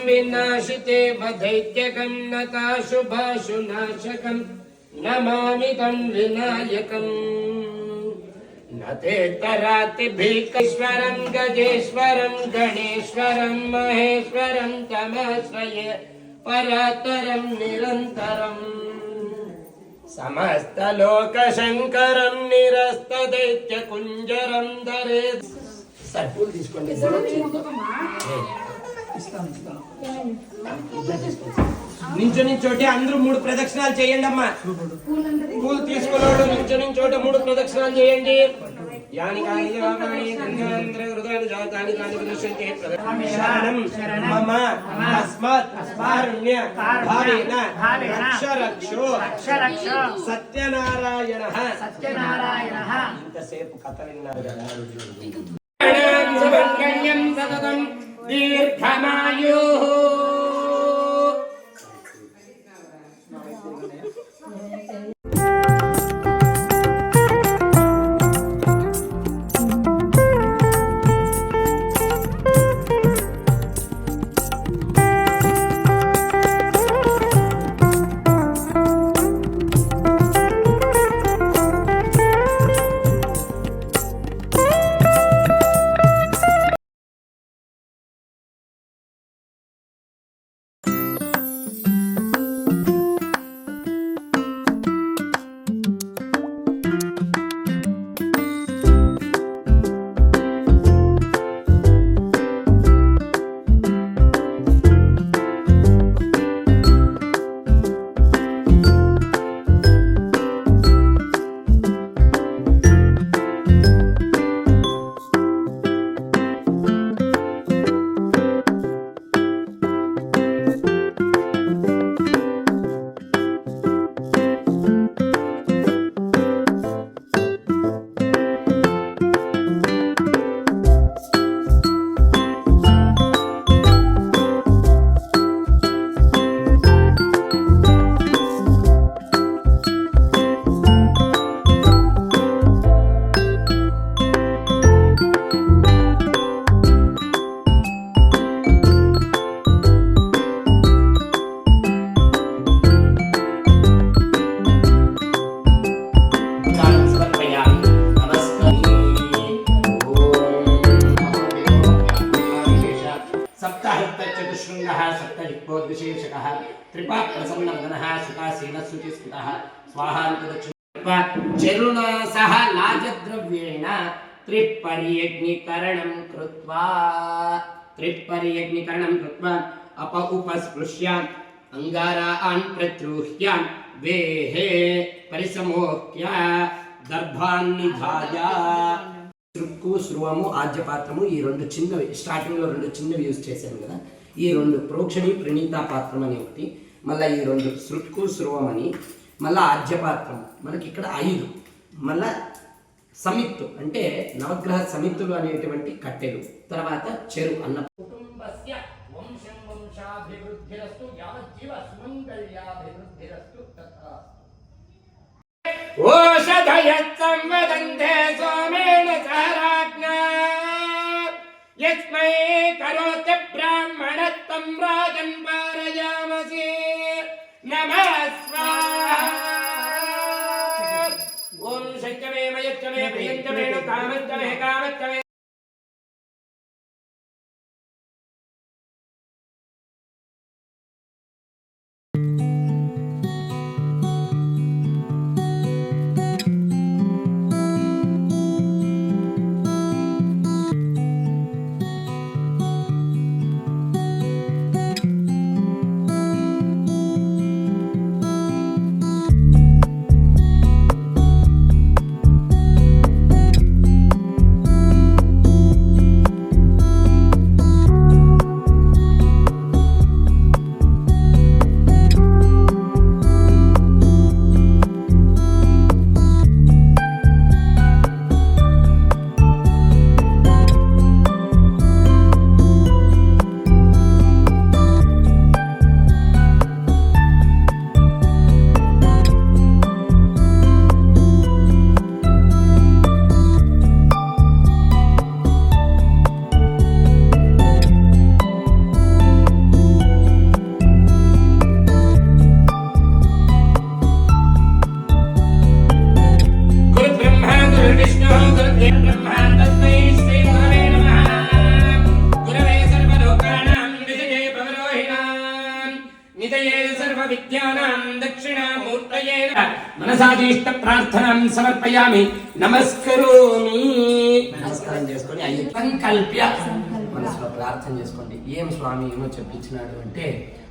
विनाशिते वदैत्यकं नताशुभाशुनाशकं नमामि तं विनायकं न ते तराति भीकेश्वरं गजेश्वरं गणेश्वरं महेश्वरं तमाश्रये परात्परं निरन्तरम् समस्तलोकशङ्करं निरस्तदैत्यकुञ्जरं धरे सर्पूल తీసుకోండి నించొని చోటే అందరూ 3 ప్రదక్షిణాలు చేయండి అమ్మా పూలు తీసుకున్నాడు నించొని చోట 3 ప్రదక్షిణాలు చేయండి యాని కాని జవాని గంగాంధ్ర హృదయాన్ని జాతాని కాని విదర్శంతే ప్రదక్షిణం మమ అస్మత్ కారుణ్య భావేన రక్షరక్షో సత్యనారాయణః ఇంతసేపు కథ విన్నారు సర్వకన్యం సతతం దీర్ఘమాయుః शीर्षकः त्रिपा प्रसन्नवदनः सुखासीनः शुचिस्मितः स्वाहान्तदक्षिणा चरुणा सह लाजद्रव्येण त्रिपर्यग्निकरणं कृत्वा अप उपस्पृश्य अंगारान् प्रत्रूह्य वेहे परिसमोह्य दर्भान् निधाय సృక్కు స్రువము ఆజ్యపాత్రము ఈ రెండు చిన్నవి స్టార్టింగ్లో రెండు చిన్నవి యూజ్ చేశాను కదా. ఈ రెండు ప్రోక్షణి ప్రణీత పాత్రం అని ఒకటి, మళ్ళీ ఈ రెండు సృక్కు స్రువం అని, మళ్ళీ ఆజ్యపాత్రం మనకి ఇక్కడ 5, మళ్ళా సమిత్తు అంటే నవగ్రహ సమిత్తులు అనేటువంటి కట్టెలు, తర్వాత చెరు అన్న కుటుంబస్య వంశం వంశాభివృద్ధిరస్తు యావజ్జీవ సుమంగళ్యాభివృద్ధిరస్తు తథా ఓషధయత్సంవదంతే సోమేణ సహరాజ్ఞా యస్మై కరోతి బ్రాహ్మణత్వం రాజన్ పారయామసి నమః స్వాహా. ఓం శక్యమే మయచ్చమే ప్రియంచమే కామచ్చమే కామచ్చమే మనసాదీష్ట ప్రార్థనాం సమర్పయామి. నమస్కరోమి. నమస్కారం చేసుకొని అయ్యి సంకల్ప్య మనసులో ప్రార్థన చేసుకోండి. ఏం స్వామి ఏమో చెప్పించినాడు అంటే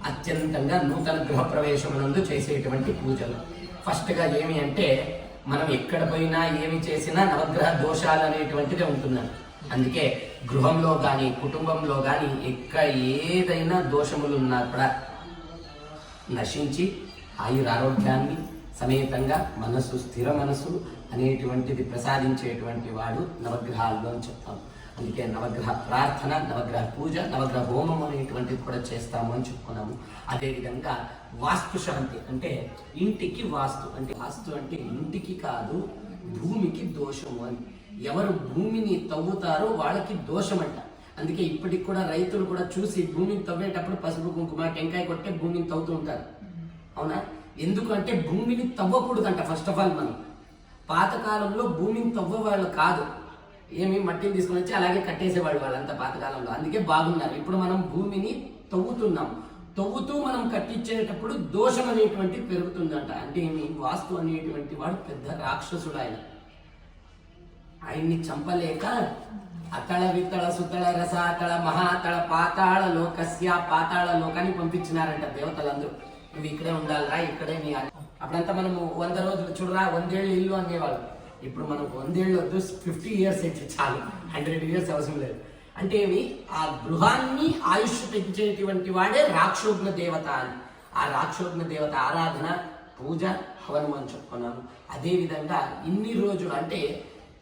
అత్యంతంగా నూతన గృహ ప్రవేశమునందు చేసేటువంటి పూజలు. ఫస్ట్ గా ఏమి అంటే మనం ఎక్కడ పోయినా ఏమి చేసినా నవగ్రహ దోషాలు అనేటువంటిది ఉంటున్నాయి. అందుకే గృహంలో కానీ కుటుంబంలో కానీ ఏదైనా దోషములు ఉన్నా కూడా నశించి ఆయురారోగ్యాన్ని సమేతంగా మనసు స్థిర మనసు అనేటువంటిది ప్రసాదించేటువంటి వాడు నవగ్రహాల్లో అని చెప్తాం. అందుకే నవగ్రహ ప్రార్థన, నవగ్రహ పూజ, నవగ్రహ హోమం అనేటువంటిది కూడా చేస్తాము అని చెప్పుకున్నాము. అదేవిధంగా వాస్తు శాంతి అంటే ఇంటికి వాస్తు అంటే ఇంటికి కాదు భూమికి దోషము అని. ఎవరు భూమిని తవ్వుతారో వాళ్ళకి దోషం అంట. అందుకే ఇప్పటికి కూడా రైతులు కూడా చూసి భూమిని తవ్వేటప్పుడు పసుపు కుంకుమ టెంకాయ కొట్టే భూమిని తవ్వుతూ ఉంటారు. అవునా? ఎందుకంటే భూమిని తవ్వకూడదంట. ఫస్ట్ ఆఫ్ ఆల్ మనం పాతకాలంలో భూమిని తవ్వేవాళ్ళు కాదు, ఏమి మట్టిని తీసుకుని వచ్చి అలాగే కట్టేసేవాళ్ళు వాళ్ళంతా పాతకాలంలో. అందుకే బాగున్నారు. ఇప్పుడు మనం భూమిని తవ్వుతున్నాం. తవ్వుతూ మనం కట్టించేటప్పుడు దోషం అనేటువంటిది పెరుగుతుందంట. అంటే ఏమి వాస్తు అనేటువంటి వాడు పెద్ద రాక్షసుడు. ఆయన్ని చంపలేక అతళ వితళ సుతళ రసాతళ మహాతళ పాతాళ లోకస్య పాతాళ లోకాన్ని పంపించినారంట దేవతలందరూ. నువ్వు ఇక్కడే ఉండాలిరా, ఇక్కడే నీ. అప్పుడంతా మనము 100 రోజులు చూడరా 100 ఏళ్ళు ఇల్లు అనేవాళ్ళు. ఇప్పుడు మనం 100 ఏళ్ళు వద్దు, 50 years అయితే చాలు, 100 years అవసరం లేదు. అంటే ఏమి ఆ గృహాన్ని ఆయుష్ పెంచేటువంటి వాడే రాక్షోగ్న దేవత అని. ఆ రాక్షోగ్న దేవత ఆరాధన, పూజ, హవనం అని చెప్పుకున్నాము. అదేవిధంగా ఇన్ని రోజులు అంటే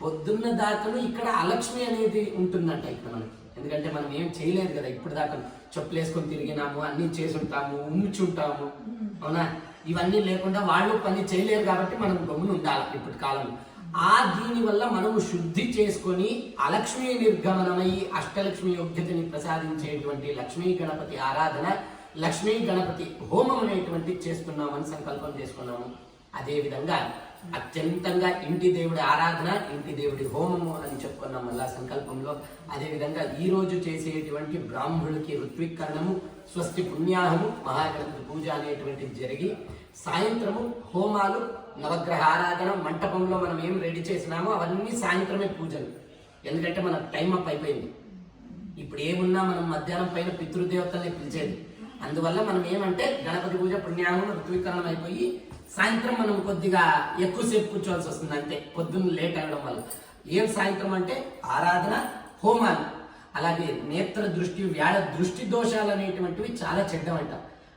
పొద్దున్న దాకాను ఇక్కడ అలక్ష్మి అనేది ఉంటుందంట ఇక్కడ మనకి. ఎందుకంటే మనం ఏం చేయలేదు కదా ఇప్పుడు దాకా. చెప్పులు వేసుకొని తిరిగినాము, అన్ని చేసి ఉంటాము, ఉంచుంటాము. అవునా? ఇవన్నీ లేకుండా వాళ్ళు పని చేయలేరు కాబట్టి మనం గమ్మున ఉండాలి ఇప్పటి కాలంలో. దీని వల్ల మనము శుద్ధి చేసుకొని అలక్ష్మి నిర్గమనమై అష్టలక్ష్మి యోగ్యతని ప్రసాదించేటువంటి లక్ష్మీ గణపతి ఆరాధన, లక్ష్మీ గణపతి హోమం అనేటువంటి చేస్తున్నామని సంకల్పం చేసుకున్నాము. అదేవిధంగా అత్యంతంగా ఇంటి దేవుడి ఆరాధన, ఇంటి దేవుడి హోమము అని చెప్పుకున్నాం మళ్ళా సంకల్పంలో. అదేవిధంగా ఈ రోజు చేసేటువంటి బ్రాహ్మణులకి ఋత్వీకరణము, స్వస్తి పుణ్యాహము, మహాగణపతి పూజ అనేటువంటిది జరిగి సాయంత్రము హోమాలు, నవగ్రహ ఆరాధన, మంటపంలో మనం ఏం రెడీ చేసినామో అవన్నీ సాయంత్రమే పూజలు. ఎందుకంటే మనకు టైం అప్ అయిపోయింది. ఇప్పుడు ఏమున్నా మనం మధ్యాహ్నం పైన పితృదేవతల్ని పిలిచేది. అందువల్ల మనం ఏమంటే గణపతి పూజ, పుణ్యాహం, ఋత్వీకరణం అయిపోయి సాయంత్రం మనం కొద్దిగా ఎక్కువసేపు కూర్చోవాల్సి వస్తుంది అంతే, పొద్దున్న లేట్ అవ్వడం వల్ల. ఏం సాయంత్రం అంటే ఆరాధన, హోమాలు. అలాగే నేత్ర దృష్టి, వ్యాడ దృష్టి దోషాలు అనేటువంటివి చాలా చెడ్డమంట.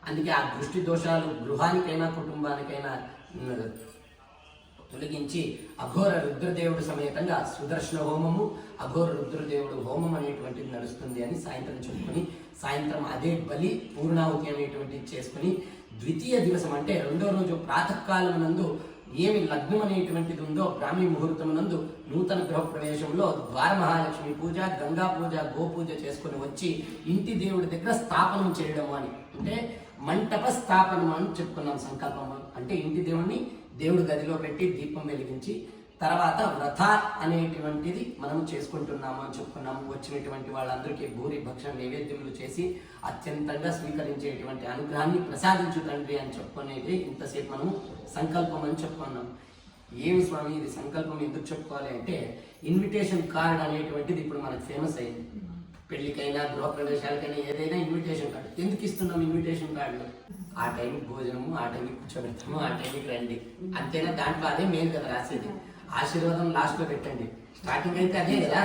అందుకే ఆ దృష్టి దోషాలు గృహానికైనా కుటుంబానికైనా తొలగించి అఘోర రుద్రదేవుడు సమేతంగా సుదర్శన హోమము, అఘోర రుద్రదేవుడు హోమం అనేటువంటిది నడుస్తుంది అని సాయంత్రం చెప్పుకొని, సాయంత్రం అదే బలి పూర్ణాహుతి అనేటువంటిది చేసుకుని ద్వితీయ దివసం అంటే రెండో రోజు ప్రాతకాలం నందు ఏమి లగ్నం అనేటువంటిది ఉందో బ్రాహ్మీ ముహూర్తం నందు నూతన గృహ ప్రవేశంలో ద్వార మహాలక్ష్మి పూజ, గంగా పూజ, గోపూజ చేసుకుని వచ్చి ఇంటి దేవుడి దగ్గర స్థాపనం చేయడం అని, అంటే మంటప స్థాపనం అని చెప్పుకున్నాం సంకల్పం. అంటే ఇంటి దేవుడిని దేవుడి గదిలో పెట్టి దీపం వెలిగించి తర్వాత వ్రత అనేటువంటిది మనం చేసుకుంటున్నాము అని చెప్పుకున్నాము. వచ్చినటువంటి వాళ్ళందరికీ భూరి భక్షణ నైవేద్యములు చేసి అత్యంతంగా స్వీకరించేటువంటి అనుగ్రహాన్ని ప్రసాదించు తండ్రి అని చెప్పుకునేది ఇంతసేపు మనము సంకల్పం అని చెప్పుకున్నాం. ఏమి స్వామి ఇది సంకల్పం ఎందుకు చెప్పుకోవాలి అంటే, ఇన్విటేషన్ కార్డ్ అనేటువంటిది ఇప్పుడు మనకు ఫేమస్ అయింది. పెళ్లికైనా గృహప్రవేశాలకైనా ఏదైనా ఇన్విటేషన్ కార్డు. ఎందుకు ఇస్తున్నాం ఇన్విటేషన్ కార్డులు? ఆ టైంకి భోజనము, ఆ టైంకి కూర్చోబెడతాము, ఆ టైంకి రండి అంతేనా? దాంట్లో అదే మెయిన్ కదా రాసేది. ఆశీర్వాదం లాస్ట్ లో పెట్టండి. స్టార్టింగ్ అయితే అదే కదా,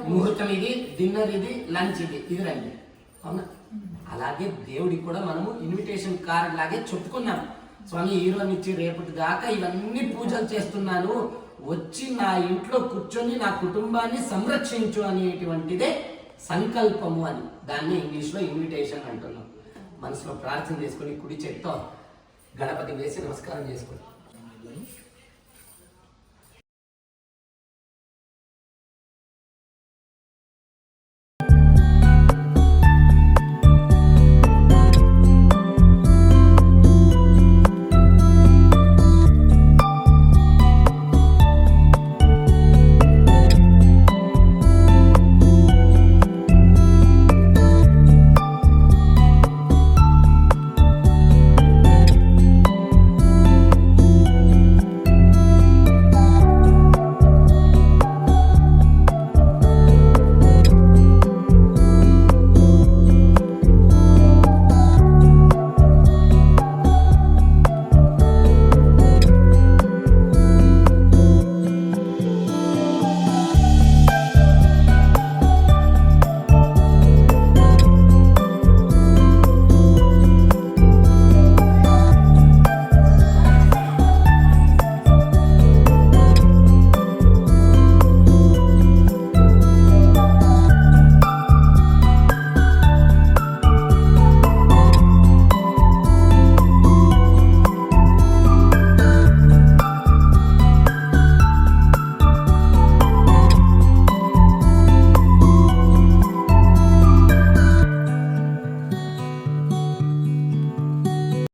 ముహూర్తం ఇది, డిన్నర్ ఇది, లంచ్ ఇది రండి, అవునా? అలాగే దేవుడికి కూడా మనము ఇన్విటేషన్ కార్డ్ లాగే చెప్పుకున్నాం. స్వామి ఈ రోజు నుంచి రేపటి దాకా ఇవన్నీ పూజలు చేస్తున్నాను, వచ్చి నా ఇంట్లో కూర్చొని నా కుటుంబాన్ని సంరక్షించు అనేటువంటిదే సంకల్పము అని. దాన్ని ఇంగ్లీష్లో ఇన్విటేషన్ అంటున్నాం. మనసులో ప్రార్థన చేసుకొని కుడి చేత్తో గణపతి వేసి నమస్కారం చేసుకోండి.